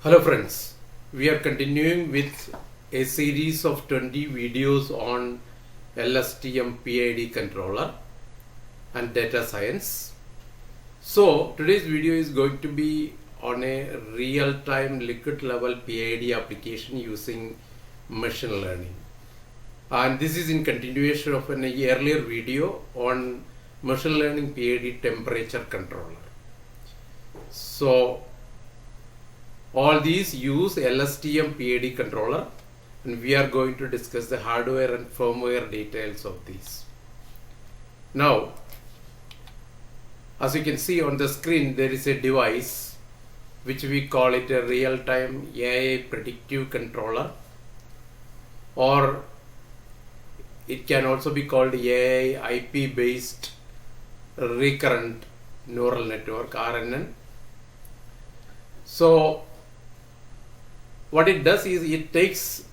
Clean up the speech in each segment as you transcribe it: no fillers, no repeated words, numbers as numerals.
Hello friends, we are continuing with a series of 20 videos on LSTM PID controller and data science. So today's video is going to be on a real-time liquid level PID application using machine learning. And this is in continuation of an earlier video on machine learning PID temperature controller. So all these use LSTM PID controller, and we are going to discuss the hardware and firmware details of these. Now, as you can see on the screen, there is a device which we call it a real-time AI predictive controller, or it can also be called AI IP based recurrent neural network, RNN. So what it does is it takes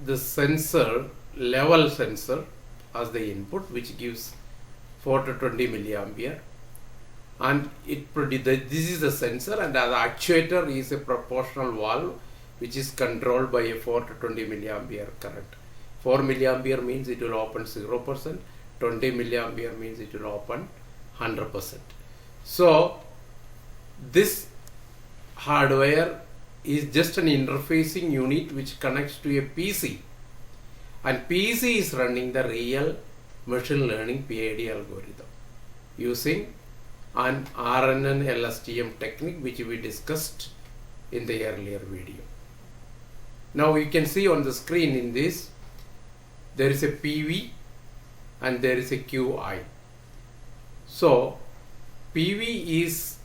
the sensor, level sensor, as the input, which gives 4 to 20 milliampere, and this is the sensor, and the actuator is a proportional valve which is controlled by a 4 to 20 milliampere current. 4 milliampere means it will open 0%, 20 milliampere means it will open 100%. So this hardware is just an interfacing unit which connects to a PC, and PC is running the real machine learning PID algorithm using an RNN LSTM technique which we discussed in the earlier video. Now you can see on the screen in this, there is a PV and there is a QI. So PV is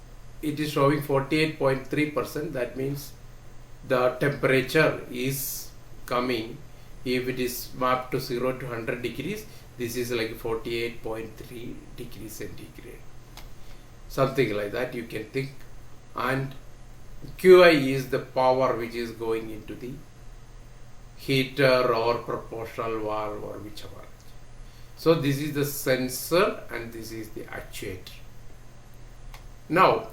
showing 48.3%. That means the temperature is coming, if it is mapped to 0 to 100 degrees, this is like 48.3 degrees centigrade, something like that you can think. And QI is the power which is going into the heater or proportional valve or whichever. So this is the sensor and this is the actuator. Now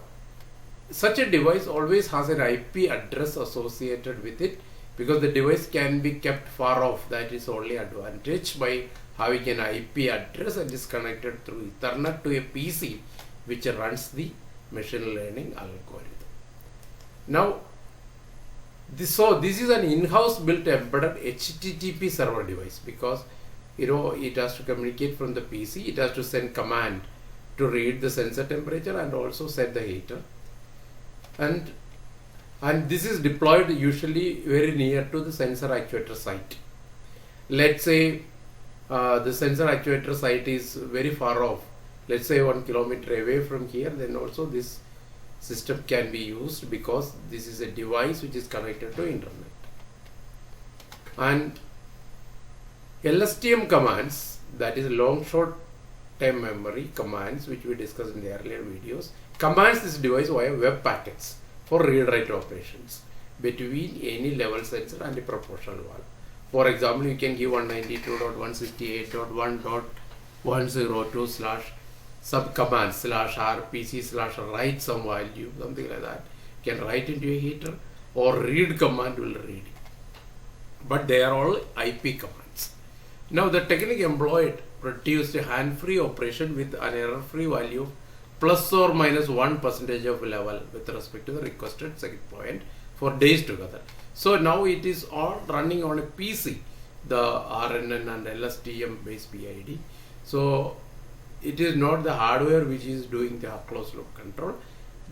such a device always has an IP address associated with it, because the device can be kept far off. That is only advantage by having an IP address and is connected through Ethernet to a PC which runs the machine learning algorithm. Now this is an in-house built embedded HTTP server device, because it has to communicate from the PC, it has to send command to read the sensor temperature and also set the heater. And this is deployed usually very near to the sensor actuator site. Let's say the sensor actuator site is very far off, let's say 1 kilometer away from here, then also this system can be used, because this is a device which is connected to internet. And LSTM commands, that is long short term memory commands, which we discussed in the earlier videos, commands this device via web packets for read-write operations between any level sensor and a proportional valve. For example, you can give 192.168.1.102/ subcommand /rpc/ write some value, something like that. You can write into a heater, or read command will read it. But they are all IP commands. Now the technique employed produced a hand-free operation with an error-free value of plus or minus 1% of level with respect to the requested set point for days together. So now it is all running on a PC, the RNN and LSTM based PID. So it is not the hardware which is doing the closed loop control.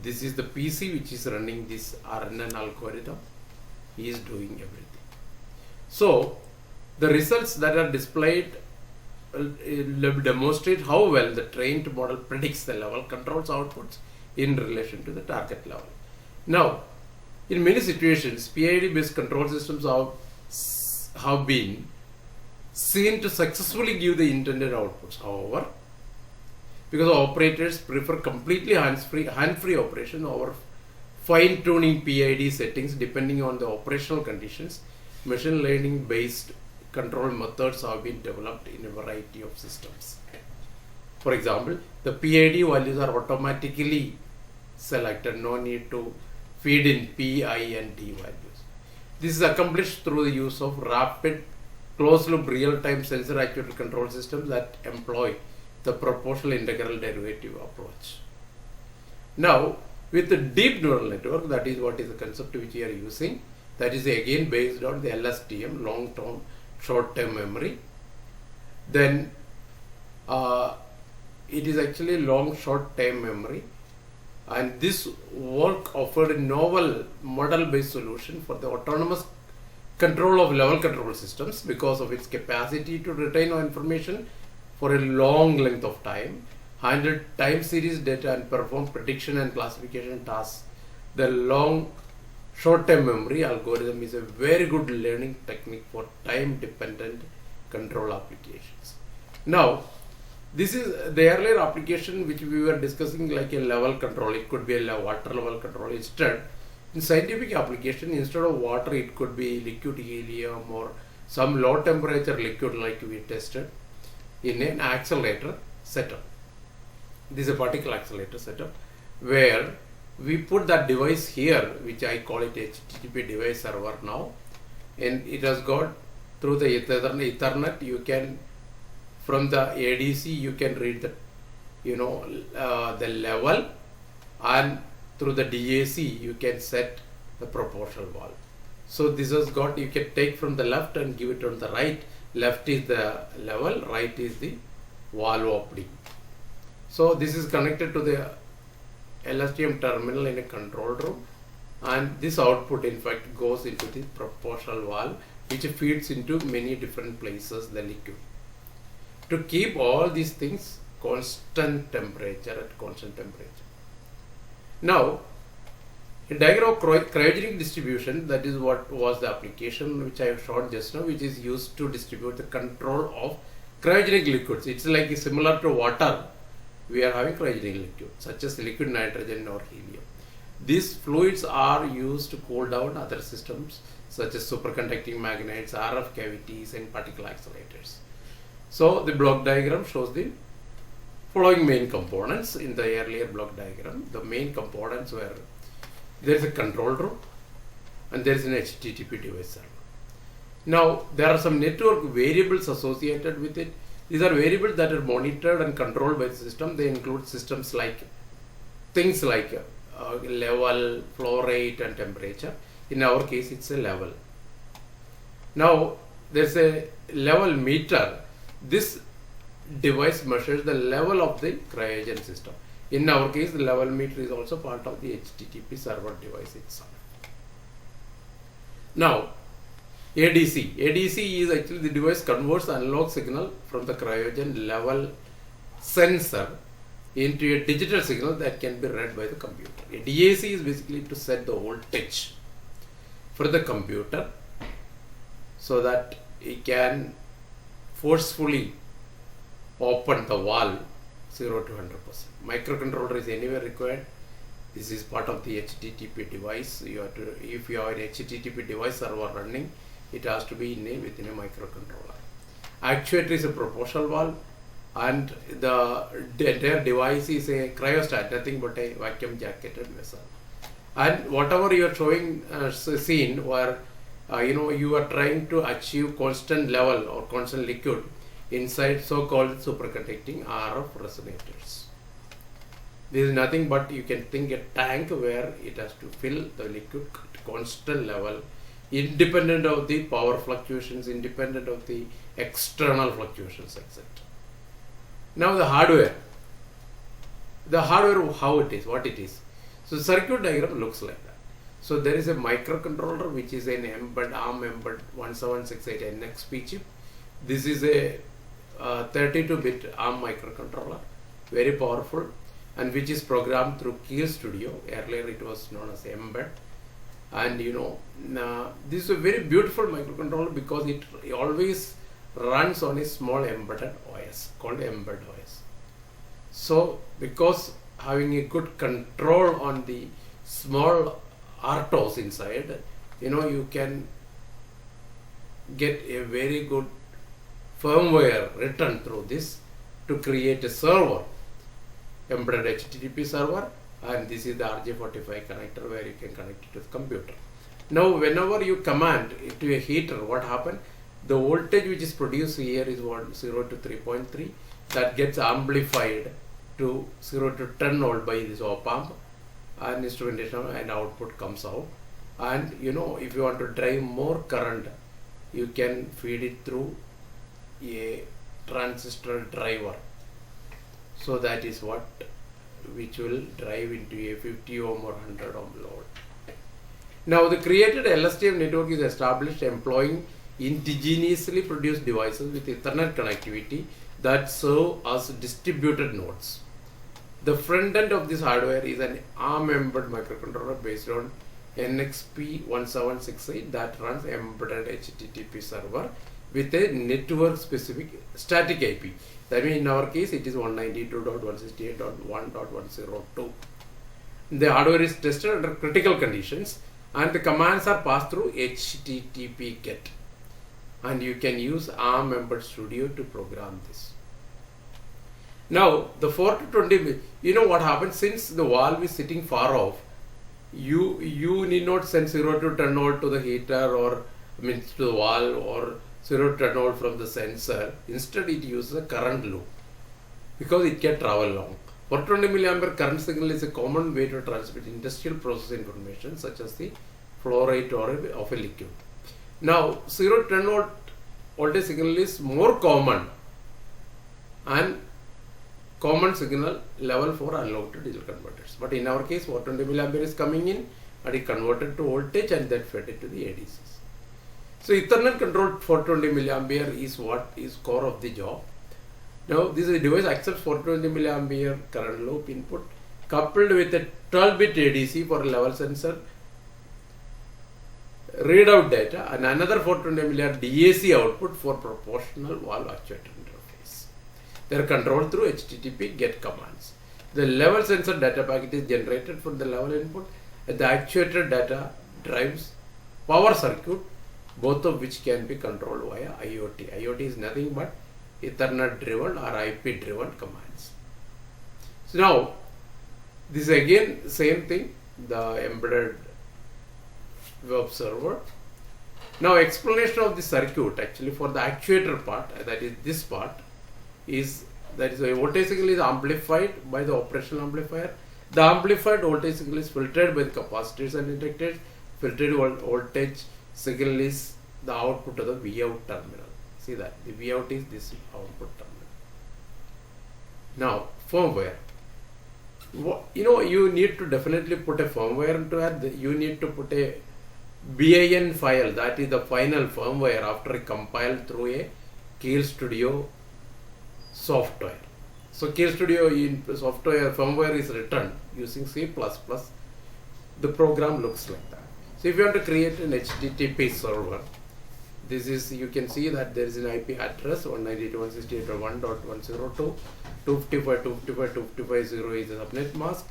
This is the PC which is running this RNN algorithm. He is doing everything. So the results that are displayed demonstrate how well the trained model predicts the level, controls outputs in relation to the target level. Now, in many situations, PID based control systems have been seen to successfully give the intended outputs. However, because operators prefer completely hand-free operation over fine-tuning PID settings depending on the operational conditions, machine learning based control methods have been developed in a variety of systems. For example, the PID values are automatically selected, no need to feed in P, I and D values. This is accomplished through the use of rapid closed-loop real-time sensor actuator control systems that employ the proportional integral derivative approach. Now, with the deep neural network, that is what is the concept which we are using, that is again based on the LSTM, long-term short-term memory. Then it is actually long short-term memory, and this work offered a novel model-based solution for the autonomous control of level control systems because of its capacity to retain information for a long length of time, handle time series data and perform prediction and classification tasks. The long short-term memory algorithm is a very good learning technique for time-dependent control applications. Now, this is the earlier application which we were discussing, like a level control. It could be a water level control. Instead, in scientific application, instead of water, it could be liquid helium or some low temperature liquid like we tested in an accelerator setup. This is a particle accelerator setup where we put that device here, which I call it HTTP device server now, and it has got through the Ethernet. You can, from the ADC, you can read the the level, and through the DAC you can set the proportional valve. So this has got, you can take from the left and give it on the right. Left is the level, right is the valve opening. So this is connected to the LSTM terminal in a control room, and this output in fact goes into the proportional valve, which feeds into many different places the liquid, to keep all these things constant temperature, at constant temperature. Now, a diagram of cryogenic distribution, that is what was the application which I have shown just now, which is used to distribute the control of cryogenic liquids. It's like similar to water. We are having cryogenic liquid such as liquid nitrogen or helium. These fluids are used to cool down other systems such as superconducting magnets, RF cavities and particle accelerators. So the block diagram shows the following main components. In the earlier block diagram, the main components were, there is a control room and there is an HTTP device server. Now there are some network variables associated with it. These are variables that are monitored and controlled by the system. They include systems like things like level, flow rate and temperature. In our case it's a level. Now there's a level meter. This device measures the level of the cryogen system. In our case, the level meter is also part of the HTTP server device itself. Now, ADC. ADC is actually the device converts analog signal from the cryogen level sensor into a digital signal that can be read by the computer. A DAC is basically to set the voltage for the computer so that it can forcefully open the valve 0 to 100%. Microcontroller is anywhere required. This is part of the HTTP device. You have to, if you have an HTTP device server running, it has to be within a microcontroller. Actuator is a proportional valve, and the entire device is a cryostat, nothing but a vacuum jacketed vessel. And whatever you are showing scene where you are trying to achieve constant level or constant liquid inside so-called superconducting RF resonators. This is nothing but, you can think, a tank where it has to fill the liquid at constant level, independent of the power fluctuations, independent of the external fluctuations, etc. Now the hardware. The hardware, how it is, what it is. So circuit diagram looks like that. So there is a microcontroller which is an ARM embed 17688NXP chip. This is a 32-bit ARM microcontroller, very powerful, and which is programmed through Key Studio. Earlier it was known as Embed. And this is a very beautiful microcontroller because it always runs on a small embedded OS called Embed OS. So because having a good control on the small RTOS inside, you can get a very good firmware written through this to create a server, embedded HTTP server, and this is the RJ45 connector where you can connect it to the computer. Now whenever you command it to a heater, what happens? The voltage which is produced here is 0 to 3.3, that gets amplified to 0 to 10 volt by this op amp, and instrumentation and output comes out. And you know, if you want to drive more current, you can feed it through a transistor driver. So that is what which will drive into a 50 ohm or 100 ohm load. Now the created LSTM network is established employing indigenously produced devices with Ethernet connectivity that serve as distributed nodes. The front end of this hardware is an ARM embedded microcontroller based on NXP1768 that runs embedded HTTP server with a network specific static IP. That means in our case it is 192.168.1.102. The hardware is tested under critical conditions and the commands are passed through HTTP GET. And you can use ARM Embedded Studio to program this. Now the 4 to 20, you know what happens, since the valve is sitting far off, you need not send 0 to 10 volt to the heater or to the valve or 0 to 10 volt from the sensor. Instead it uses a current loop because it can travel long. 420 milliampere current signal is a common way to transmit industrial process information such as the flow rate of a liquid. Now 0 to 10 volt voltage signal is more common and common signal level for analog to digital converters. But in our case 420 milliampere is coming in and it converted to voltage and then fed it to the ADCs. So Ethernet controlled 420 milliampere is what is core of the job. Now this device accepts 420 milliampere current loop input coupled with a 12-bit ADC for level sensor readout data and another 420 milliampere DAC output for proportional valve actuator interface. They are controlled through HTTP GET commands. The level sensor data packet is generated from the level input and the actuator data drives power circuit, both of which can be controlled via IoT. IoT is nothing but Ethernet driven or IP driven commands. So now this is again same thing, the embedded web server. Now explanation of the circuit actually for the actuator part, that is this part, is that is a voltage signal is amplified by the operational amplifier. The amplified voltage signal is filtered by the capacitors and inductors. Filtered voltage signal is the output of the Vout terminal. See that the Vout is this output terminal. Now firmware. You know, you need to definitely put a firmware into it. You need to put a bin file, that is the final firmware after compiled through a Keil Studio software. So Keil Studio in software firmware is written using C++. The program looks like that. So if you want to create an HTTP server, this is, you can see that there is an IP address 192.168.1.102, 255.255.255.0 is the subnet mask,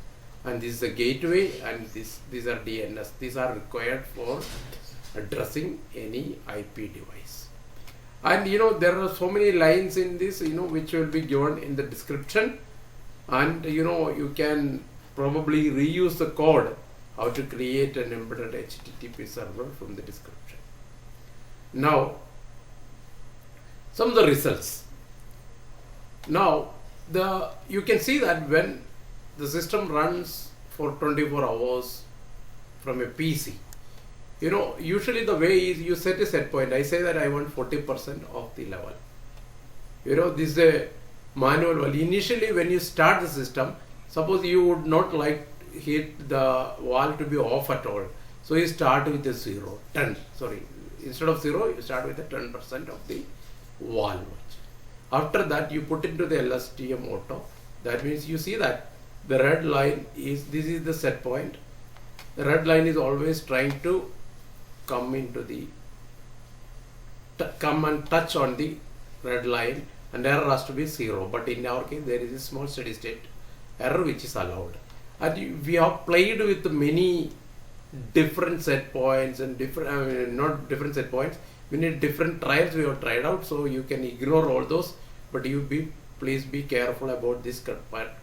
and this is the gateway, and these are DNS. These are required for addressing any IP device. And you know, there are so many lines in this, you know, which will be given in the description, and you know, you can probably reuse the code how to create an embedded HTTP server from the description. Now some of the results. Now you can see that when the system runs for 24 hours from a PC, you know, usually the way is you set a set point. I say that I want 40% of the level. You know, this is a manual value. Initially when you start the system, suppose you would not like hit the valve to be off at all, so you start with a 10, sorry, instead of 0 you start with a 10% of the valve. After that you put into the LSTM auto. That means you see that the red line is, this is the set point. The red line is always trying to come into the come and touch on the red line, and error has to be 0. But in our case there is a small steady state error which is allowed. And we have played with many different set points and different, not different set points, we need different trials we have tried out, so you can ignore all those, but please be careful about this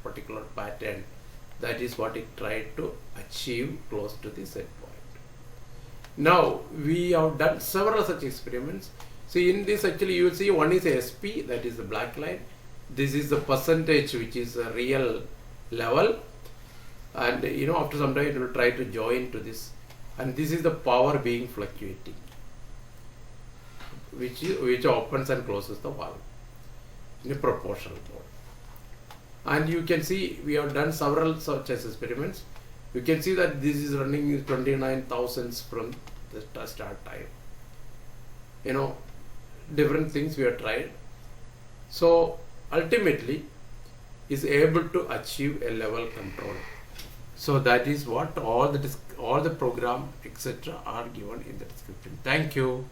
particular pattern That is what it tried to achieve close to the set point. Now we have done several such experiments. See, in this actually you will see one is a SP, that is the black line. This is the percentage which is a real level, and after some time it will try to join to this, and this is the power being fluctuating, which opens and closes the valve in a proportional mode. And you can see we have done several such experiments. You can see that this is running 29,000 from the start time. Different things we have tried. So ultimately is able to achieve a level control. So that is what all the program etc. are given in the description. Thank you.